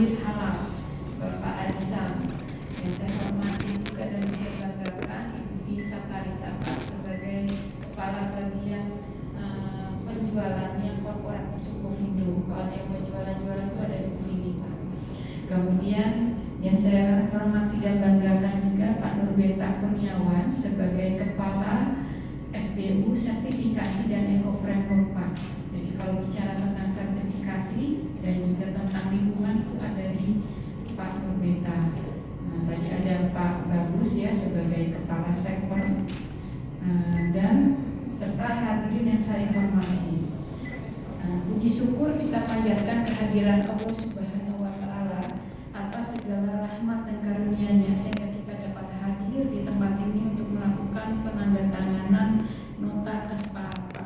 Pandit Halal, Bapak Adisam, yang saya hormati juga dan saya banggakan Ibu Vini Satarita Pak sebagai Kepala Bagian penjualannya korporasi Sukovindo. Kalau ada yang mau jualan-jualan itu ada Ibu Vini Pak. Kemudian yang saya hormati dan banggakan juga Pak Nurbeta Kurniawan sebagai Kepala SBU Sertifikasi dan Eco Framework Pak. Jadi kalau bicara tentang sertifikasi dan juga tentang lingkungan itu ada di Pak Nurbeta. Nah, tadi ada Pak Bagus ya sebagai Kepala Sektor dan serta hadirin yang saya hormati. Puji syukur kita panjatkan kehadiran Allah Subhanahu wa Ta'ala atas segala rahmat dan karunia-Nya sehingga kita dapat hadir di tempat ini untuk melakukan penandatanganan nota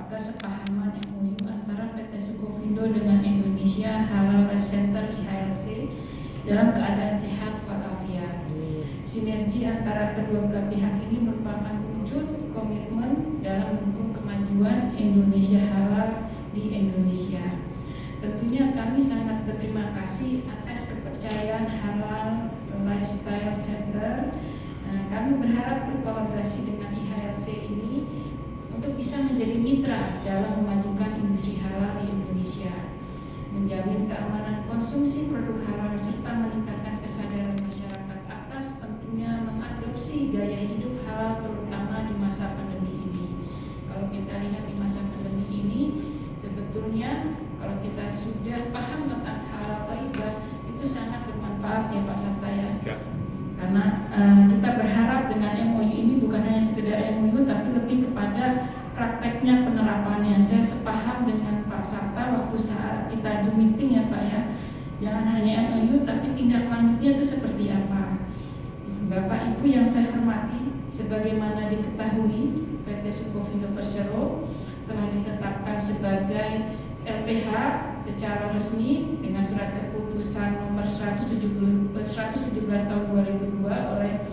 kesepahaman MOU antara PT Sukovindo dengan Indonesia Halal Life Center IHLC dalam keadaan sehat walafiat. Sinergi antara kedua belah pihak ini merupakan wujud komitmen dalam mendukung kemajuan Indonesia halal di Indonesia. Tentunya kami sangat berterima kasih atas kepercayaan Halal Lifestyle Center. Kami berharap berkolaborasi dengan IHLC ini untuk bisa menjadi mitra dalam memajukan industri halal di Indonesia, menjamin keamanan konsumsi produk halal serta meningkatkan kesadaran masyarakat atas pentingnya mengadopsi gaya hidup halal terutama di masa pandemi ini. Kalau kita lihat di masa pandemi ini, sebetulnya kalau kita sudah paham tentang halal thayyibah itu sangat bermanfaat ya Pak Sabta ya. Karena kita berharap dengan MOU ini bukan hanya sekedar MOU tapi lebih kepada prakteknya penerapannya. Saya sepaham dengan Pak Sabta waktu saat kita do meeting ya Pak ya. Jangan hanya MOU tapi tindak lanjutnya itu seperti apa. Bapak Ibu yang saya hormati, sebagaimana diketahui PT Sukovindo Persero telah ditetapkan sebagai LPH secara resmi dengan surat keputusan nomor 117 tahun 2002 oleh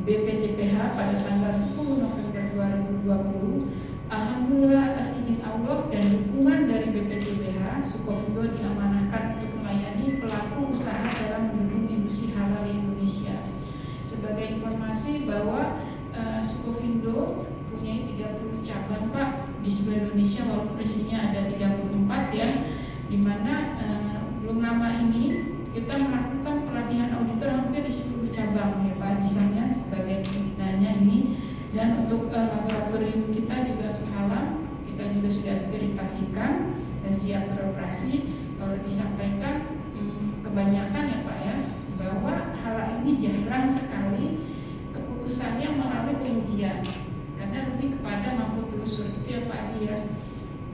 BPJPH pada tanggal 10 November 2020. Alhamdulillah atas izin Allah dan dukungan dari BPJPH, Sukovindo diamanahkan untuk melayani pelaku usaha dalam mendukung industri halal di Indonesia. Sebagai informasi bahwa Sukovindo punya 30 cabang Pak di seluruh Indonesia, walaupun isinya ada 34 ya, di mana belum lama ini kita melakukan pelatihan auditor hampir di seluruh cabang ya Pak, misalnya sebagai pimpinannya ini. Dan untuk laboratorium kita juga halal, kita juga sudah akreditasikan dan siap beroperasi. Kalau disampaikan kebanyakan ya Pak ya, bahwa halal ini jarang sekali keputusannya melalui pengujian, karena lebih kepada mampu telusur itu ya Pak Adi ya.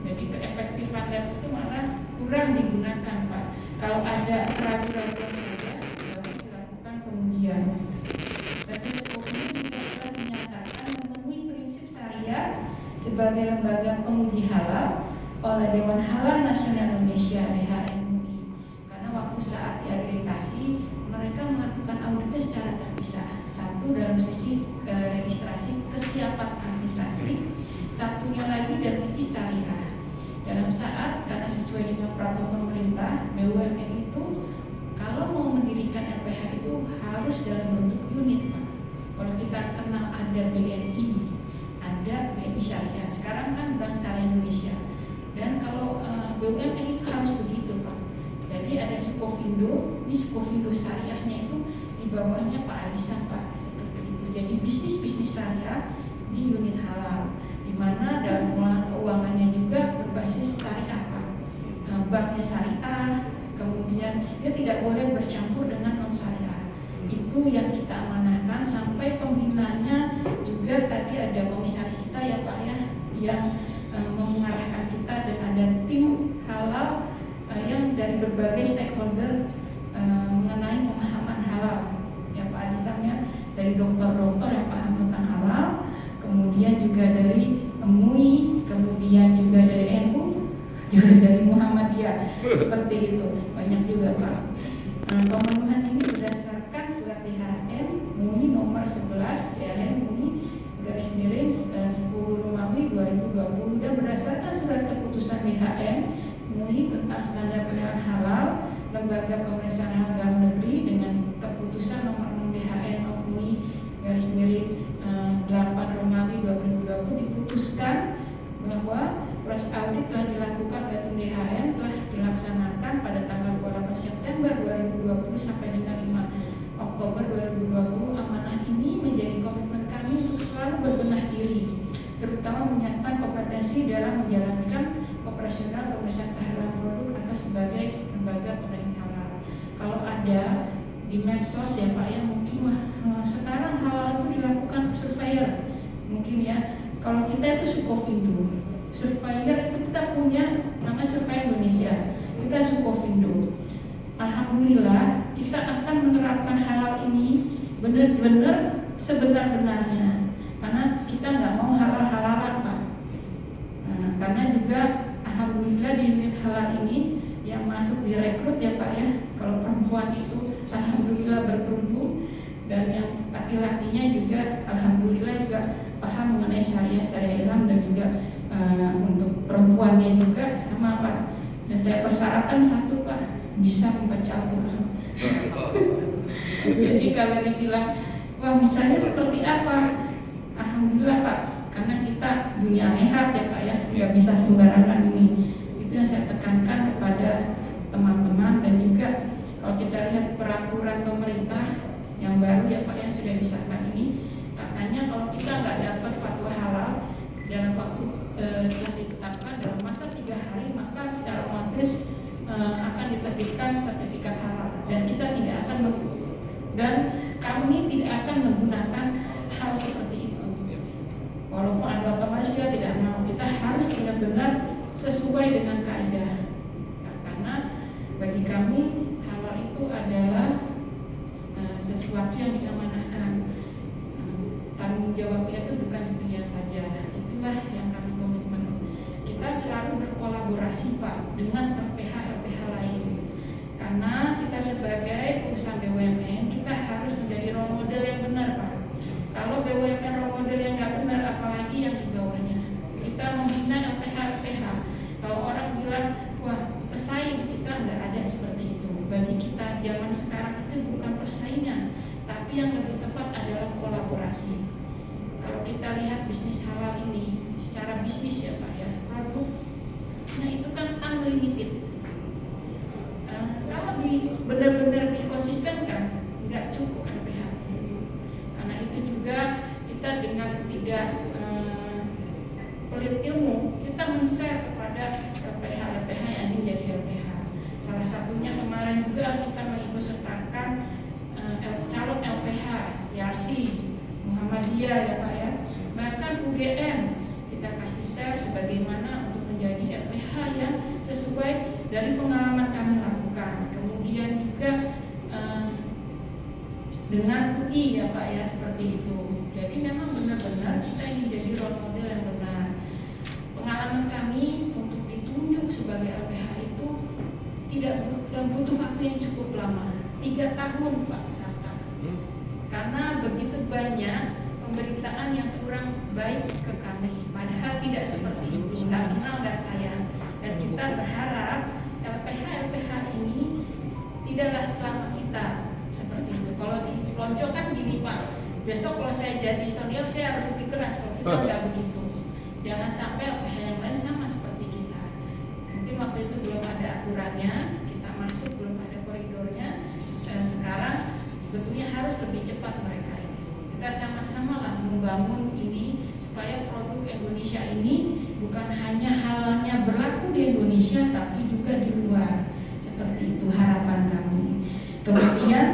Jadi keefektifan lab itu malah kurang digunakan Pak. Kalau ada keraguan-keraguan saja baru dilakukan pengujian. PT Sukovindo juga telah dinyatakan memenuhi prinsip syariah sebagai lembaga penguji halal oleh Dewan Halal Nasional Indonesia DHMUI. Karena waktu saat diakreditasi mereka melakukan auditnya secara terpisah. Satu dalam sisi registrasi kesiapan administrasi, satunya lagi dari sisi syariah. Dalam saat karena sesuai dengan peraturan pemerintah, BUMN itu kalau mau mendirikan LPH itu harus dalam bentuk unit Pak. Kalau kita kenal ada BNI, ada BNI Syariah. Sekarang kan Bank Syariah Indonesia. Dan kalau BUMN itu harus begitu Pak. Jadi ada Sukovindo, ini Sukovindo syariahnya itu di bawahnya Pak Adisam Pak, seperti itu. Jadi bisnis syariah di unit halal, di mana dalam pengelolaan keuangannya juga berbasis syariah Pak. Banknya syariah, kemudian dia tidak boleh bercampur dengan non syariah. Itu yang kita amanahkan sampai pembinanya juga tadi ada komisaris kita ya Pak ya, yang mengarahkan kita dan ada tim halal yang dari berbagai stakeholder mengenai pemahaman halal ya Pak Adisamnya, dari dokter-dokter yang paham tentang halal, kemudian juga dari MUI, kemudian juga dari NU, juga dari Muhammadiyah, seperti itu banyak juga Pak. Pemenuhan ini berdasarkan surat DHM MUI nomor 11 DHM MUI garis miring 10 Romawi 2020 dan berdasarkan surat keputusan DHM MUI tentang standar penilaian halal Lembaga Pemeriksaan Halal Dalam Negeri dengan keputusan nomor 6 DHN MUI /8 Romawi 2020 diputuskan bahwa proses audit telah dilakukan oleh tim DHN telah dilaksanakan pada tanggal 28 September 2020 sampai dengan 5 Oktober 2020. Amanah ini menjadi komitmen kami untuk selalu berbenah diri, terutama menyiapkan kompetensi dalam menjalankan operasional pemeriksaan kehalalan produk atau sebagai lembaga pemeriksa halal. Kalau ada di medsos ya Pak ya, mungkin sekarang halal itu dilakukan surveyor, mungkin ya. Kalau kita itu Sukovindo, surveyor itu kita punya namanya Surveyor Indonesia, kita Sukovindo. Alhamdulillah kita akan menerapkan halal ini benar-benar sebenar-benarnya, karena kita nggak mau halal-halalan Pak. Karena juga alhamdulillah di unit halal ini yang masuk direkrut ya Pak ya, kalau perempuan itu alhamdulillah berkerudung, dan yang laki-lakinya juga alhamdulillah juga paham mengenai syariah Islam, dan juga untuk perempuannya juga sama Pak. Dan saya persyaratan satu Pak, bisa membaca Al-Quran. Jadi kalau dibilang wah misalnya seperti apa, alhamdulillah Pak, karena kita dunia akhirat ya Pak ya, nggak bisa sembarangan ini. Itu yang saya tekankan kepada teman-teman. Dan juga kalau kita lihat peraturan pemerintah yang baru ya Pak yang sudah disahkan ini, katanya kalau kita nggak dapat fatwa halal dalam waktu telah ditetapkan dalam masa 3 hari, maka secara otomatis akan diterbitkan sertifikat halal, dan kita tidak akan dan kami tidak akan menggunakan hal seperti itu. Walaupun ada otomatis kita tidak mau, kita harus benar-benar sesuai dengan kaidah. Karena bagi kami halal itu adalah sesuatu yang diamanahkan. Tanggung jawabnya itu bukan di dunia saja. Itulah yang kami komitmen. Kita selalu berkolaborasi Pak dengan LPH lain. Karena kita sebagai perusahaan BUMN, kita harus menjadi role model yang benar Pak. Kalau BUMN role model yang nggak benar, apalagi yang di bawahnya. Kita membina LPH. Kalau orang bilang, wah pesaing, kita nggak ada seperti itu. Bagi kita zaman sekarang itu bukan persaingan, tapi yang lebih tepat adalah kolaborasi. Kalau kita lihat bisnis halal ini, secara bisnis ya Pak ya, produknya itu kan unlimited. Kalau benar-benar dikonsistenkan, nggak cukup LPH. Karena itu juga kita dengan tidak pelit ilmu, kita men-share kepada LPH yang ingin jadi LPH. Salah satunya kemarin juga kita mengikutsertakan calon LPH Yarsi Muhammadiyah ya Pak ya, bahkan UGM kita kasih share sebagaimana untuk menjadi LPH yang sesuai dari pengalaman kami lakukan. Kemudian juga dengan UI ya Pak ya, seperti itu. Jadi memang benar-benar kita ingin jadi role model yang benar. Pengalaman kami untuk ditunjuk sebagai LPH itu tidak butuh waktu yang cukup lama, 3 tahun Pak Sabta. Karena begitu banyak pemberitaan yang kurang baik ke kami, padahal tidak seperti itu, nggak kenal nggak sayang. Dan kita berharap LPH ini tidaklah selama kita seperti itu. Kalau dipeloncokan gini Pak, besok kalau saya jadi senior saya harus lebih keras. Kalau kita nggak begitu, jangan sampai LPH yang lain sama seperti kita. Mungkin waktu itu belum ada aturannya, kita masuk belum ada koridornya. Dan sekarang sebetulnya harus lebih cepat mereka itu. Kita sama-sama lah membangun ini supaya produk Indonesia ini bukan hanya halalnya berlaku di Indonesia, tapi juga di luar. Seperti itu harapan kami. Kemudian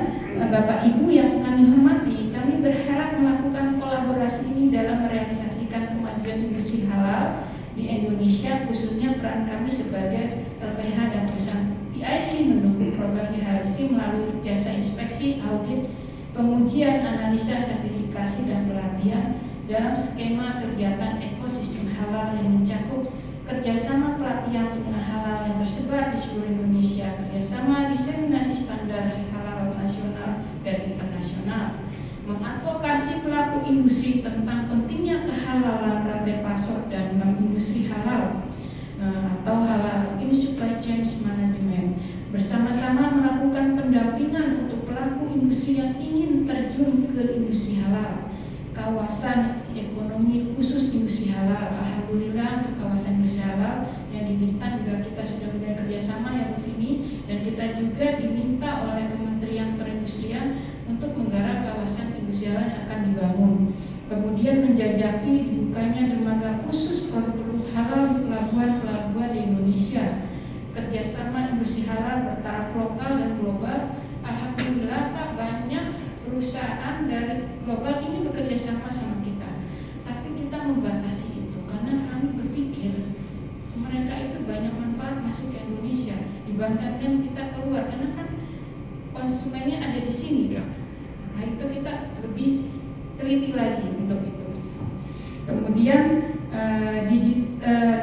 Bapak Ibu yang kami hormati, kami berharap melakukan kolaborasi ini dalam merealisasikan kemajuan industri halal di Indonesia, khususnya peran kami sebagai LPH dan perusahaan PIC mendukung program IHLC melalui jasa inspeksi, audit, pengujian, analisa, sertifikasi, dan pelatihan dalam skema kegiatan ekosistem halal yang mencakup kerjasama pelatihan penyelenggara halal yang tersebar di seluruh Indonesia, kerjasama diseminasi standar halal nasional dan internasional, mengadvokasi pelaku industri tentang pentingnya kehalalan rantai pasok dan industri halal atau halal in supply chain management, bersama-sama kerjasama melakukan pendampingan untuk pelaku industri yang ingin terjun ke industri halal. Kawasan ekonomi khusus industri halal, alhamdulillah untuk kawasan industri halal yang di Bintan juga kita sudah mulai kerjasama ya Bu Vini, dan kita juga diminta oleh Kementerian Perindustrian untuk menggarap kawasan industri halal yang akan dibangun. Kemudian menjajaki dibukanya dermaga khusus produk-produk halal di pelabuhan-pelabuhan di Indonesia. Kerjasama industri halal bertaraf lokal dan global, alhamdulillah Pak, banyak perusahaan dari global ini bekerja sama kita. Tapi kita membatasi itu karena kami berpikir mereka itu banyak manfaat masuk ke Indonesia dibandingkan kita keluar, karena kan konsumennya ada di sini. Nah itu kita lebih teliti lagi untuk itu. Kemudian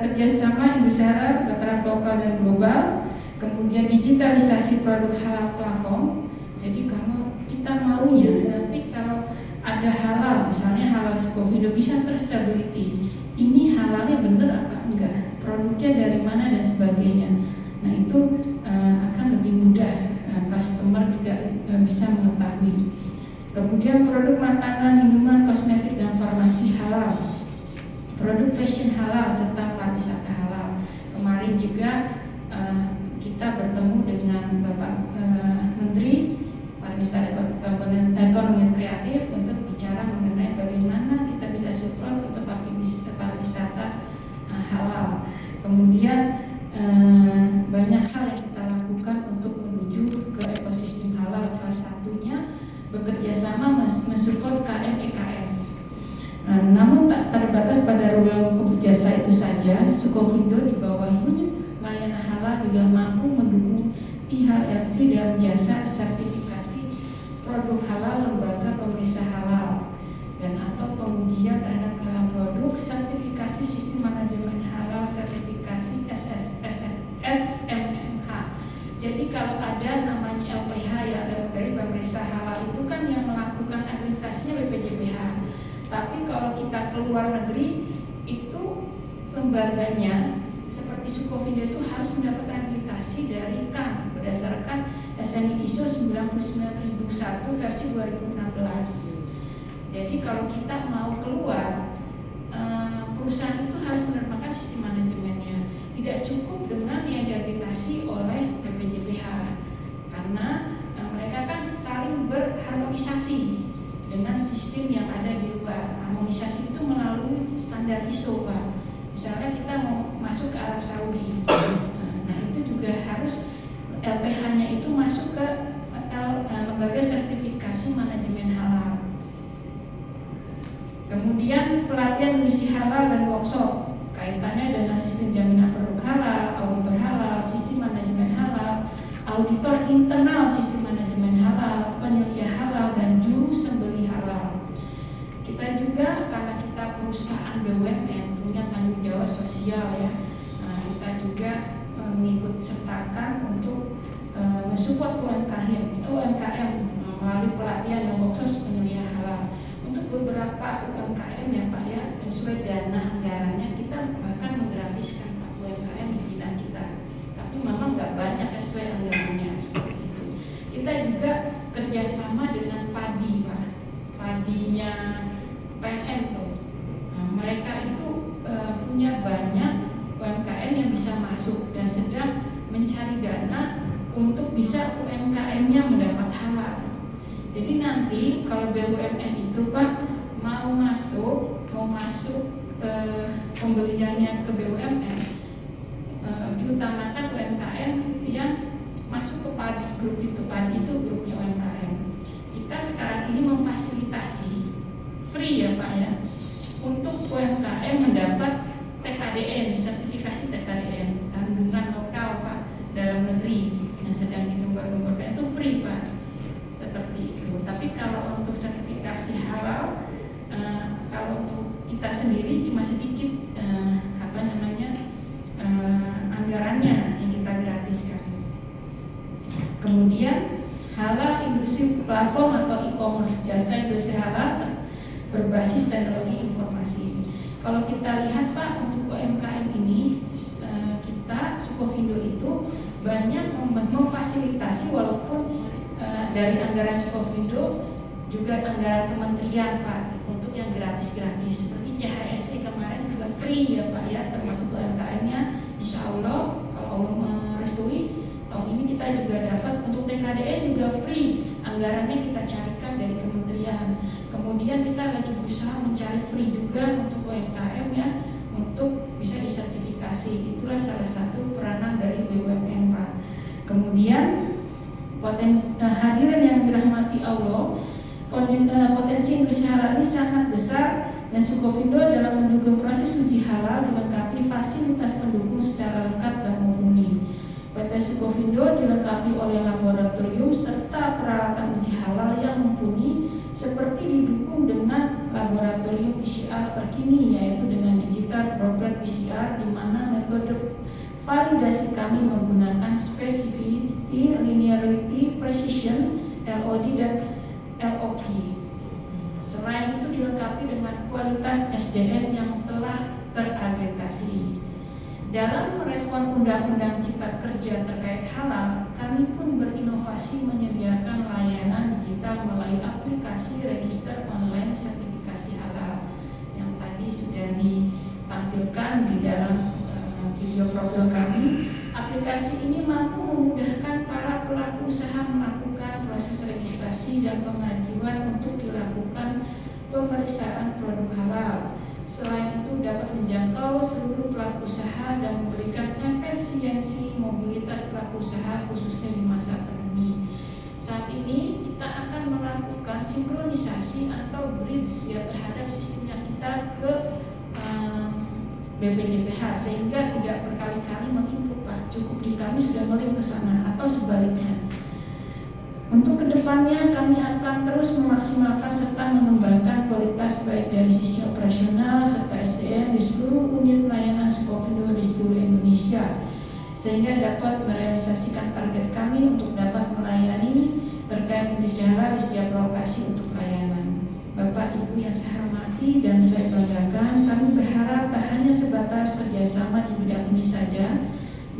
kerjasama industri halal bertaraf lokal dan global. Kemudian digitalisasi produk halal platform. Jadi kalau kita maunya nanti kalau ada halal, misalnya halal Sukovindo bisa traceability, ini halalnya benar apa enggak, produknya dari mana dan sebagainya. Nah itu akan lebih mudah, customer juga bisa mengetahui. Kemudian produk makanan, minuman, kosmetik dan farmasi halal, produk fashion halal serta pariwisata halal. Kemarin juga kita bertemu dengan Bapak Menteri Pariwisata Ekonomi Kreatif untuk bicara mengenai bagaimana kita bisa support untuk pariwisata halal. Kemudian banyak hal yang kita lakukan untuk menuju ke ekosistem halal. Salah satunya bekerja sama mensupport KM EKS. Namun tak terbatas pada ruang publik jasa itu saja, Sukovindo di bawah unit layanan halal juga mampu mendukung IHLC dalam jasa sertifikasi produk halal lembaga pemeriksa halal dan atau pengujian terhadap halal produk, sertifikasi sistem manajemen halal, sertifikasi SMMH. Jadi kalau ada namanya LPH ya, lembaga pemeriksa halal itu kan yang melakukan akreditasinya BPJPH. Tapi kalau kita keluar negeri itu lembaganya seperti Sukovindo itu harus mendapat akreditasi dari KAN berdasarkan SNI ISO 99001 versi 2016. Jadi kalau kita mau keluar, perusahaan itu harus menerapkan sistem manajemennya. Tidak cukup dengan yang diakreditasi oleh BPJPH, karena mereka kan saling berharmonisasi dengan sistem yang ada di luar. Harmonisasi itu melalui standar ISO, Pak. Misalnya kita mau masuk ke Arab Saudi, nah itu juga harus LPH-nya itu masuk ke lembaga sertifikasi manajemen halal. Kemudian pelatihan industri halal dan workshop kaitannya dengan sistem jaminan produk halal, auditor halal, sistem manajemen halal, auditor internal sistem manajemen halal, penyelia halal dan juru sembeli halal. Kita juga karena kita perusahaan BUMN punya tanggung jawab sosial ya, kita juga mengikut sertakan untuk mensupport UMKM melalui pelatihan dan workshop penyelia halal. Untuk beberapa UMKM ya Pak ya, sesuai dana anggarannya kita bahkan menggratiskan Pak UMKM di bidang kita. Tapi memang nggak banyak sesuai anggarannya seperti itu. Kita juga kerjasama dengan padi Pak, padinya PNM tuh. Nah, mereka itu punya banyak UMKM yang bisa masuk dan sedang mencari dana untuk bisa UMKM-nya mendapat halal. Jadi nanti kalau BUMN itu Pak mau masuk pembeliannya ke BUMN, diutamakan UMKM yang masuk ke padi, grup itu padi itu grupnya UMKM. Kita sekarang ini memfasilitasi free ya Pak ya untuk UMKM mendapat TKDN, sertifikasi TKDN, kandungan lokal Pak dalam negeri yang sedang digembar-gemborkan itu free Pak, seperti itu. Tapi kalau untuk sertifikasi halal, kalau untuk kita sendiri cuma sedikit anggarannya yang kita gratiskan. Kemudian halal industri platform atau e-commerce, jasa industri halal berbasis teknologi informasi. Kalau kita lihat Pak untuk UMKM ini, kita Sukovindo itu banyak memfasilitasi walaupun dari anggaran Sukovindo juga anggaran kementerian Pak untuk yang gratis-gratis seperti CHSE kemarin juga free ya Pak ya, termasuk UMKM-nya. Insya Allah kalau Allah merestui tahun ini kita juga dapat untuk TKDN juga free, anggarannya kita carikan dari kementerian. Kemudian kita lagi berusaha mencari free juga untuk UMKM ya, untuk bisa disertifikasi. Itulah salah satu peranan dari BUMN Pak. Kemudian hadirin yang dirahmati Allah, potensi industri halal ini sangat besar dan Sukovindo dalam mendukung proses uji halal dilengkapi fasilitas pendukung secara lengkap dan mumpuni. PT Sukovindo dilengkapi oleh laboratorium serta peralatan uji halal yang mumpuni seperti didukung dengan laboratorium PCR terkini yaitu dengan digital droplet PCR di mana metode validasi kami menggunakan specificity, linearity, precision, LOD dan LOP. Selain itu dilengkapi dengan kualitas SDM yang telah terakreditasi. Dalam merespon Undang-Undang Cipta Kerja terkait halal, kami pun berinovasi menyediakan layanan digital melalui aplikasi register online sertifikasi halal yang tadi sudah ditampilkan di dalam video profil kami. Aplikasi ini mampu memudahkan para pelaku usaha melakukan proses registrasi dan pengajuan untuk dilakukan pemeriksaan produk halal. Selain itu dapat menjangkau seluruh pelaku usaha dan memberikan efisiensi mobilitas pelaku usaha khususnya di masa pandemi. Saat ini kita akan melakukan sinkronisasi atau bridge ya terhadap sistemnya kita ke BPJPH sehingga tidak berkali-kali menginput Pak, cukup di kami sudah ngelink ke sana atau sebaliknya. Untuk kedepannya kami akan terus memaksimalkan serta mengembangkan kualitas baik dari sisi operasional serta SDM di seluruh unit layanan Sukovindo di seluruh Indonesia sehingga dapat merealisasikan target kami untuk dapat melayani terkait industri halal di setiap lokasi untuk layanan. Bapak Ibu yang saya hormati dan saya banggakan, kami berharap tak hanya sebatas kerjasama di bidang ini saja,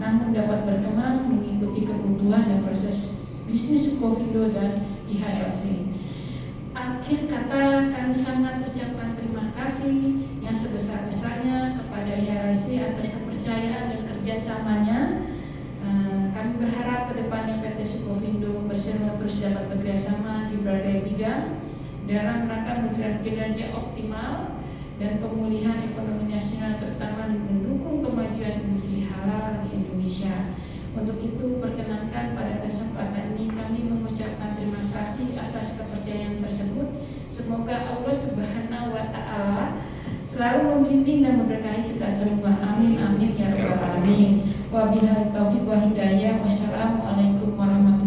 namun dapat berkembang mengikuti kebutuhan dan proses bisnis Sukovindo dan IHLC. Akhir kata kami sangat ucapkan terima kasih yang sebesar-besarnya kepada IHLC atas kepercayaan dan kerjasamanya. Kami berharap ke depannya PT Sukovindo bersama terus dapat bekerjasama di berbagai bidang dalam rangka kinerja optimal dan pemulihan ekonomi nasional terutama mendukung kemajuan industri halal di Indonesia. Untuk itu perkenankan pada kesempatan ini kami mengucapkan terima kasih atas kepercayaan tersebut. Semoga Allah Subhanahu wa Ta'ala selalu membimbing dan memberkahi kita semua. Amin amin ya rabbal alamin. Wabillahi taufiq wal hidayah. Wassalamualaikum warahmatullahi wabarakatuh.